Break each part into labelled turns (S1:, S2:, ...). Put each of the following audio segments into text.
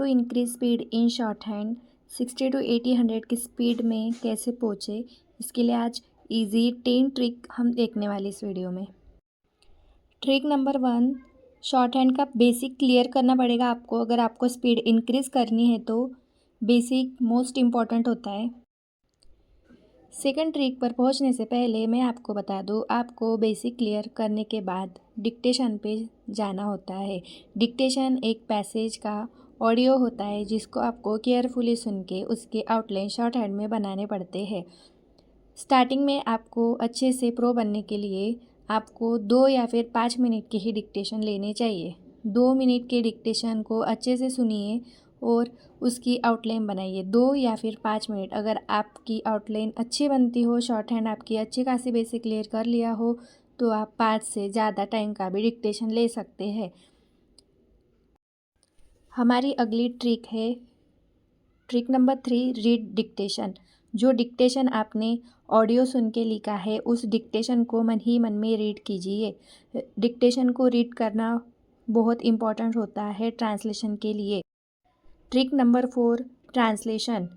S1: To increase speed in shorthand 60 to 80 100 की speed में कैसे पहुँचे, इसके लिए आज इजी 10 ट्रिक हम देखने वाले इस वीडियो में। ट्रिक नंबर 1, शॉर्ट हैंड का बेसिक क्लियर करना पड़ेगा आपको। अगर आपको स्पीड इंक्रीज़ करनी है तो बेसिक मोस्ट इम्पॉर्टेंट होता है। सेकंड ट्रिक पर पहुंचने से पहले मैं आपको बता दूं, आपको बेसिक क्लियर करने के बाद डिक्टेशन पे जाना होता है। डिक्टेशन एक पैसेज का ऑडियो होता है जिसको आपको केयरफुली सुन के उसके आउटलाइन शॉर्ट हैंड में बनाने पड़ते हैं। स्टार्टिंग में आपको अच्छे से प्रो बनने के लिए आपको 2 या फिर 5 मिनट की ही डिक्टेशन लेनी चाहिए। 2 मिनट के डिक्टेशन को अच्छे से सुनिए और उसकी आउटलाइन बनाइए। 2 या फिर 5 मिनट। अगर आपकी आउटलाइन अच्छी बनती हो, शॉर्ट हैंड आपकी अच्छी खासी बेसिक क्लियर कर लिया हो, तो आप 5 से ज़्यादा टाइम का भी डिक्टेशन ले सकते हैं। हमारी अगली ट्रिक है ट्रिक नंबर 3, रीड डिक्टेशन। जो डिक्टेशन आपने ऑडियो सुन के लिखा है उस डिक्टेशन को मन ही मन में रीड कीजिए। डिक्टेशन को रीड करना बहुत इम्पॉर्टेंट होता है ट्रांसलेशन के लिए। Trick number 4, translation.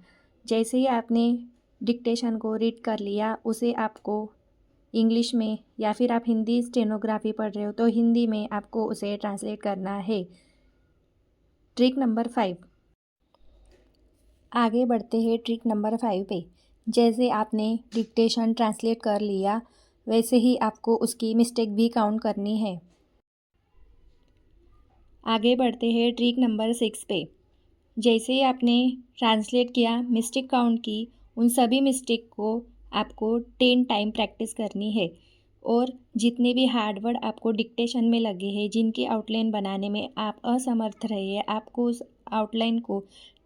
S1: जैसे ही आपने डिक्टेशन को रीड कर लिया, उसे आपको इंग्लिश में या फिर आप हिंदी स्टेनोग्राफी पढ़ रहे हो तो हिंदी में आपको उसे ट्रांसलेट करना है। ट्रिक नंबर 5, आगे बढ़ते हैं ट्रिक नंबर 5 पे। जैसे आपने डिक्टेशन ट्रांसलेट कर लिया, वैसे ही आपको उसकी मिस्टेक भी काउंट करनी है। आगे बढ़ते हैं ट्रिक नंबर 6 पे। जैसे ही आपने ट्रांसलेट किया, मिस्टेक काउंट की, उन सभी मिस्टेक को आपको 10 टाइम प्रैक्टिस करनी है। और जितने भी हार्ड वर्ड आपको डिक्टेशन में लगे हैं, जिनकी आउटलाइन बनाने में आप असमर्थ रहे हैं, आपको उस आउटलाइन को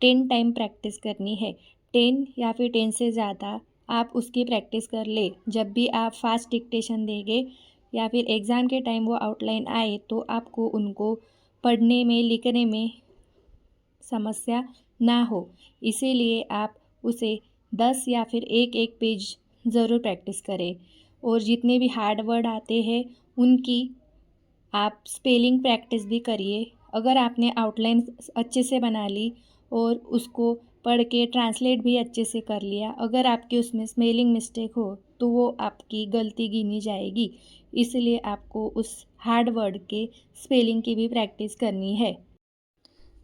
S1: 10 टाइम प्रैक्टिस करनी है। 10 या फिर 10 से ज़्यादा आप उसकी प्रैक्टिस कर ले। जब भी आप फास्ट डिक्टेशन देंगे या फिर एग्ज़ाम के टाइम वो आउटलाइन आए तो आपको उनको पढ़ने में, लिखने में समस्या ना हो। इसीलिए आप उसे 10 या फिर एक पेज ज़रूर प्रैक्टिस करें। और जितने भी हार्ड वर्ड आते हैं उनकी आप स्पेलिंग प्रैक्टिस भी करिए। अगर आपने आउटलाइन अच्छे से बना ली और उसको पढ़ के ट्रांसलेट भी अच्छे से कर लिया, अगर आपकी उसमें स्पेलिंग मिस्टेक हो तो वो आपकी गलती गिनी जाएगी। इसलिए आपको उस हार्ड वर्ड के स्पेलिंग की भी प्रैक्टिस करनी है।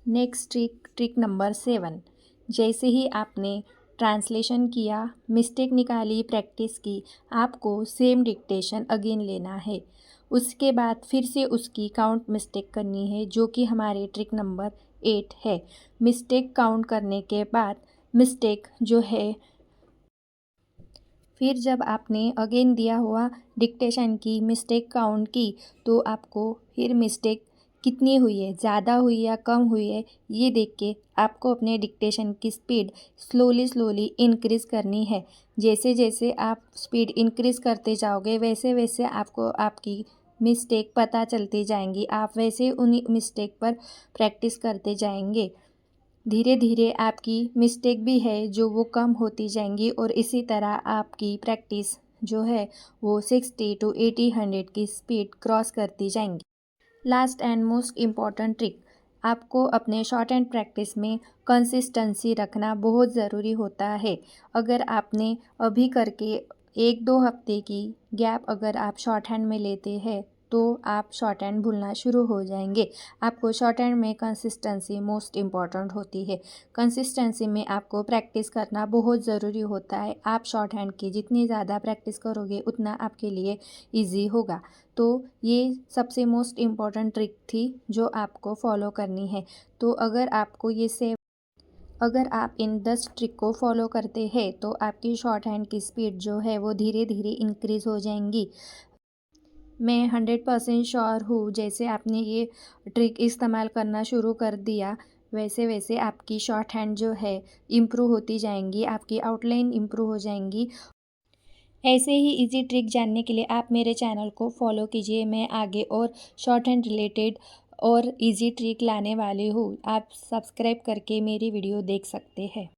S1: Next trick number 7। जैसे ही आपने ट्रांसलेशन किया, मिस्टेक निकाली, प्रैक्टिस की, आपको सेम डिक्टेशन अगेन लेना है। उसके बाद फिर से उसकी काउंट मिस्टेक करनी है, जो कि हमारे ट्रिक नंबर 8 है। मिस्टेक काउंट करने के बाद मिस्टेक जो है, फिर जब आपने अगेन दिया हुआ डिक्टेशन की मिस्टेक काउंट की, तो आपको फिर मिस्टेक कितनी हुई है, ज़्यादा हुई या कम हुई है, ये देख के आपको अपने डिक्टेशन की स्पीड स्लोली इंक्रीज़ करनी है। जैसे जैसे आप स्पीड इंक्रीज़ करते जाओगे, वैसे वैसे आपको आपकी मिस्टेक पता चलती जाएंगी। आप वैसे उन्हीं मिस्टेक पर प्रैक्टिस करते जाएंगे। धीरे धीरे आपकी मिस्टेक भी है जो वो कम होती जाएंगी और इसी तरह आपकी प्रैक्टिस जो है वो 60 to 80 100 की स्पीड क्रॉस करती जाएंगी। Last and most important trick, आपको अपने शॉर्ट हैंड प्रैक्टिस में कंसिस्टेंसी रखना बहुत ज़रूरी होता है। अगर आपने अभी करके 1-2 हफ्ते की गैप अगर आप शॉर्ट हैंड में लेते हैं तो आप शॉर्ट हैंड भूलना शुरू हो जाएंगे। आपको शॉर्ट हैंड में कंसिस्टेंसी मोस्ट इम्पॉर्टेंट होती है। कंसिस्टेंसी में आपको प्रैक्टिस करना बहुत ज़रूरी होता है। आप शॉर्ट हैंड की जितनी ज़्यादा प्रैक्टिस करोगे उतना आपके लिए ईजी होगा। तो ये सबसे मोस्ट इम्पॉर्टेंट ट्रिक थी जो आपको फॉलो करनी है। तो अगर आप इन 10 ट्रिक को फॉलो करते हैं तो आपकी शॉर्ट हैंड की स्पीड जो है वो धीरे धीरे इंक्रीज़ हो जाएंगी। मैं 100% श्योर हूँ, जैसे आपने ये ट्रिक इस्तेमाल करना शुरू कर दिया, वैसे वैसे आपकी शॉर्ट हैंड जो है इम्प्रूव होती जाएंगी, आपकी आउटलाइन इम्प्रूव हो जाएंगी। ऐसे ही इजी ट्रिक जानने के लिए आप मेरे चैनल को फॉलो कीजिए। मैं आगे और शॉर्ट हैंड रिलेटेड और इजी ट्रिक लाने वाली हूँ। आप सब्सक्राइब करके मेरी वीडियो देख सकते हैं।